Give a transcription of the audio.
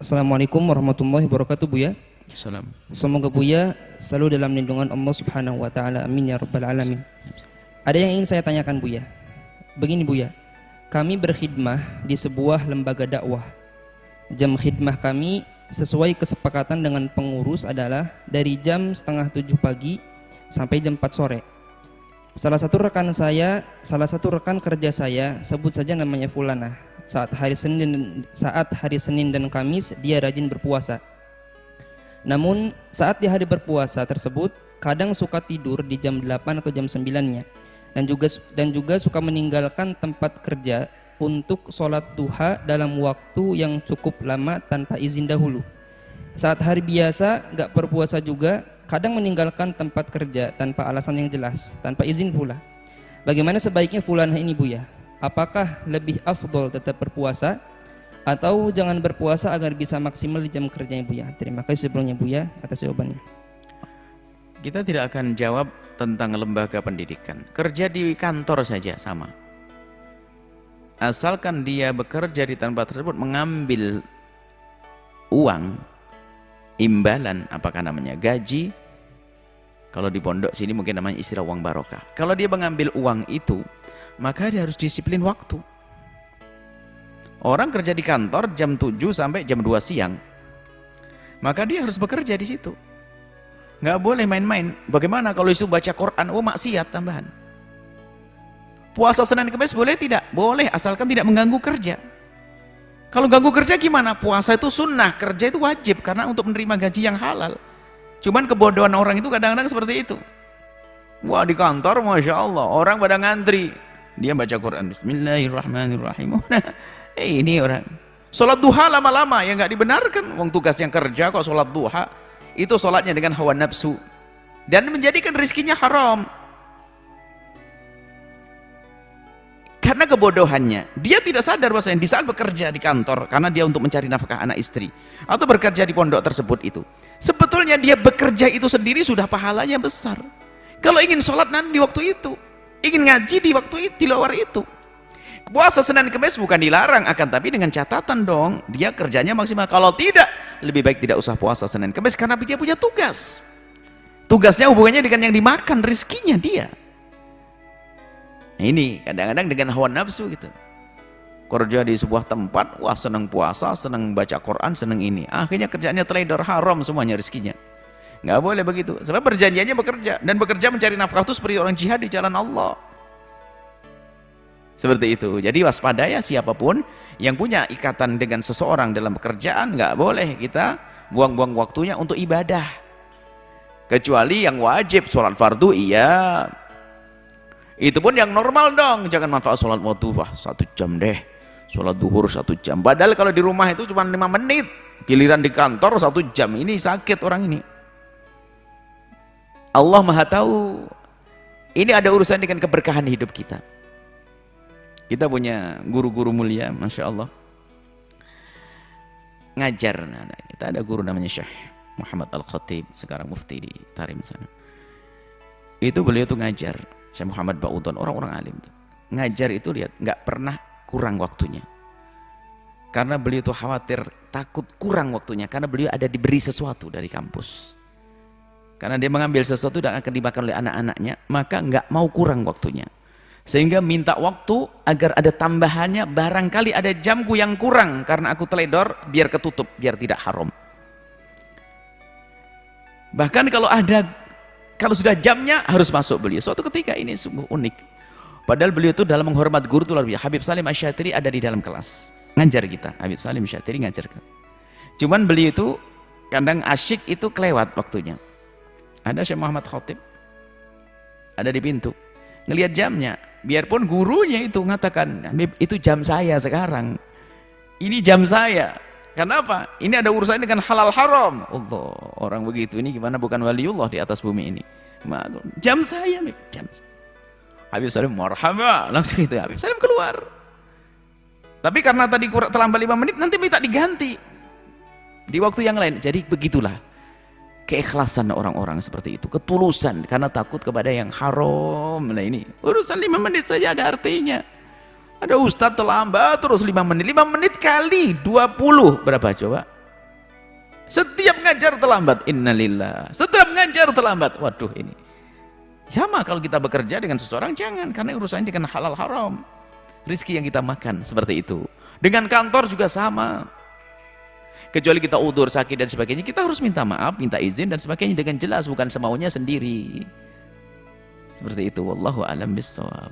Assalamualaikum warahmatullahi wabarakatuh, Buya. Salam. Semoga Buya selalu dalam lindungan Allah Subhanahu wa taala. Amin ya rabbal alamin. Ada yang ingin saya tanyakan, Buya. Begini, Buya. Kami berkhidmah di sebuah lembaga dakwah. Jam khidmah kami sesuai kesepakatan dengan pengurus adalah dari jam 6:30 pagi sampai jam 4 sore. Salah satu rekan kerja saya, sebut saja namanya Fulana. Saat hari Senin dan Kamis dia rajin berpuasa. Namun saat di hari berpuasa tersebut kadang suka tidur di jam 8 atau jam 9-nya dan juga suka meninggalkan tempat kerja untuk sholat duha dalam waktu yang cukup lama tanpa izin dahulu. Saat hari biasa gak berpuasa juga kadang meninggalkan tempat kerja tanpa alasan yang jelas, tanpa izin pula. Bagaimana sebaiknya Fulana ini, Buya? Apakah lebih afdol tetap berpuasa atau jangan berpuasa agar bisa maksimal di jam kerjanya, Buya? Terima kasih sebelumnya, Buya, atas jawabannya. Kita tidak akan jawab tentang lembaga pendidikan. Kerja di kantor saja sama. Asalkan dia bekerja di tempat tersebut mengambil uang, imbalan, apakah namanya gaji, kalau di pondok sini mungkin namanya istilah uang barokah. Kalau dia mengambil uang itu, maka dia harus disiplin waktu. Orang kerja di kantor jam 7 sampai jam 2 siang, maka dia harus bekerja di situ. Nggak boleh main-main. Bagaimana kalau itu baca Quran? Oh, maksiat tambahan. Puasa Senin Kamis boleh tidak? Boleh, asalkan tidak mengganggu kerja. Kalau ganggu kerja gimana? Puasa itu sunnah, kerja itu wajib karena untuk menerima gaji yang halal. Cuman kebodohan orang itu kadang-kadang seperti itu. Wah, di kantor Masya Allah orang pada ngantri, dia baca Quran Bismillahirrahmanirrahim. Ini orang sholat duha lama-lama, ya nggak dibenarkan. Wong tugas yang kerja kok sholat duha. Itu sholatnya dengan hawa nafsu dan menjadikan rizkinya haram. Karena kebodohannya, dia tidak sadar bahwasanya di saat bekerja di kantor karena dia untuk mencari nafkah anak istri atau bekerja di pondok tersebut itu, sebetulnya dia bekerja itu sendiri sudah pahalanya besar. Kalau ingin sholat nanti di waktu itu, ingin ngaji di waktu itu, di luar itu. Puasa Senin Kamis bukan dilarang, akan tapi dengan catatan dong, dia kerjanya maksimal. Kalau tidak, lebih baik tidak usah puasa Senin Kamis karena dia punya tugas. Tugasnya hubungannya dengan yang dimakan, rizkinya dia. Nah, ini kadang-kadang dengan hawa nafsu gitu. Kerja di sebuah tempat, wah senang puasa, senang baca Quran, senang ini. Akhirnya kerjanya teledor, haram semuanya rizkinya. Nggak boleh begitu. Sebab perjanjiannya bekerja, dan bekerja mencari nafkah itu seperti orang jihad di jalan Allah. Seperti itu. Jadi waspada ya, siapapun yang punya ikatan dengan seseorang dalam pekerjaan, nggak boleh kita buang-buang waktunya untuk ibadah. Kecuali yang wajib, sholat fardu iya. Itu pun yang normal dong. Jangan manfaat sholat waktu, wah 1 jam deh. Sholat duhur 1 jam. Padahal kalau di rumah itu cuma 5 menit. Giliran di kantor 1 jam. Ini sakit orang ini. Allah Maha tahu. Ini ada urusan dengan keberkahan hidup kita. Kita punya guru-guru mulia, Masya Allah, ngajar. Nah, kita ada guru namanya Syekh Muhammad Al-Khatib, sekarang mufti di Tarim sana. Itu beliau tuh ngajar, Syekh Muhammad Ba'udhan, orang-orang alim tuh. Ngajar itu lihat, nggak pernah kurang waktunya. Karena beliau tuh khawatir, takut kurang waktunya, karena beliau ada diberi sesuatu dari kampus. Karena dia mengambil sesuatu dan akan dimakan oleh anak-anaknya, maka nggak mau kurang waktunya. Sehingga minta waktu agar ada tambahannya, barangkali ada jamku yang kurang karena aku teledor, biar ketutup, biar tidak haram. Bahkan kalau sudah jamnya harus masuk beliau. Suatu ketika ini sungguh unik. Padahal beliau itu dalam menghormat guru itu luar biasa. Habib Salim Asy-Syatiri ada di dalam kelas ngajar kita. Habib Salim Asy-Syatiri ngajar kita. Cuman beliau itu kadang asyik itu kelewat waktunya. Ada Syekh Muhammad Khatib ada di pintu, ngelihat jamnya. Biarpun gurunya itu mengatakan, itu jam saya sekarang, ini jam saya. Kenapa? Ini ada urusan dengan halal haram. Allah, orang begitu ini gimana bukan waliullah di atas bumi ini. Jam saya, jam. Habib Salim marhaba, langsung itu Habib Salim keluar. Tapi karena tadi terlambat 5 menit, nanti minta diganti di waktu yang lain. Jadi begitulah keikhlasan orang-orang seperti itu, ketulusan karena takut kepada yang haram. Nah ini urusan 5 menit saja ada artinya. Ada ustadz terlambat terus 5 menit, 5 menit kali 20 berapa coba? Setiap ngajar terlambat, innalillah. Setiap ngajar terlambat, waduh ini. Sama kalau kita bekerja dengan seseorang, jangan, karena urusannya dengan halal haram. Rizki yang kita makan, seperti itu. Dengan kantor juga sama. Kecuali kita udzur, sakit dan sebagainya, kita harus minta maaf, minta izin dan sebagainya dengan jelas, bukan semaunya sendiri. Seperti itu, wallahu a'lam bishawab.